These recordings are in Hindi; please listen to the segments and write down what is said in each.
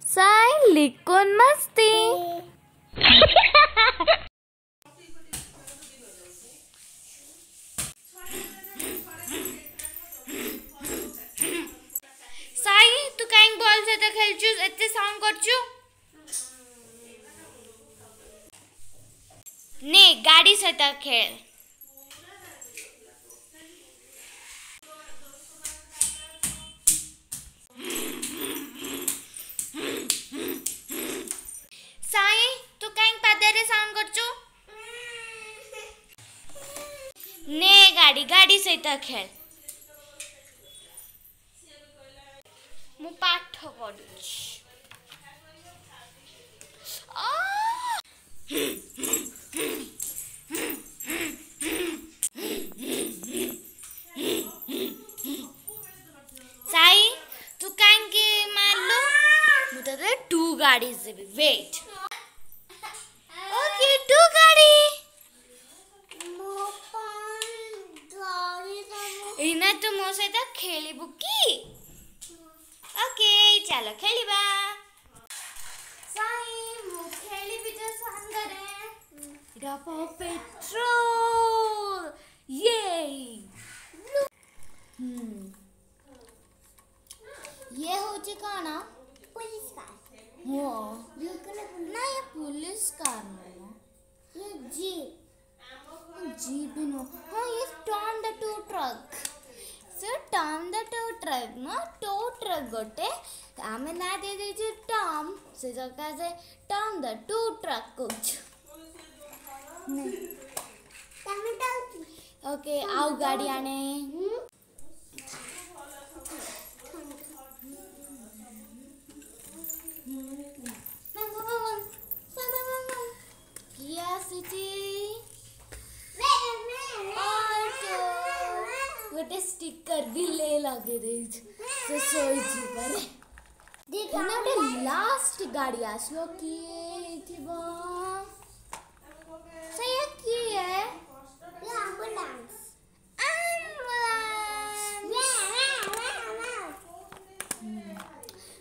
साई लिकोन मस्ती। साई तू कहीं बॉल से तो खेलचु एते साउंड करचु ने गाड़ी से तो खेल। साई तू कहीं पादरे साउंड करचु ने गाड़ी से तो खेल। मु पाठ पढुछि। साई तू कहीं के मारलो मु तो टू गाड़ी से भी वेट। ओके टू गाड़ी इना तो मो से तो खेलिबु की। ओके चलो खेलिबा। साई मु खेलिबि तो संगरे इडा पेट्रोल ये ये होची काना पुलिस कार हो ना ये पुलिस कार नहीं ये जीप नो हाँ ये turn the two truck so turn the two truck ना टू ट्रक गोटे आमे ना दे दे जे टर्म से जगह से टर्न द टू ट्रक को नहीं ओके आओ गाड़ी आने गोटे स्टिकर भी ले लगे दे से सोई छी परे देखा ना गोटे लास्ट गाड़ी आसलो किए थिबो सही की है ये एम्बुलेंस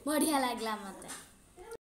बढ़िया लागला मते।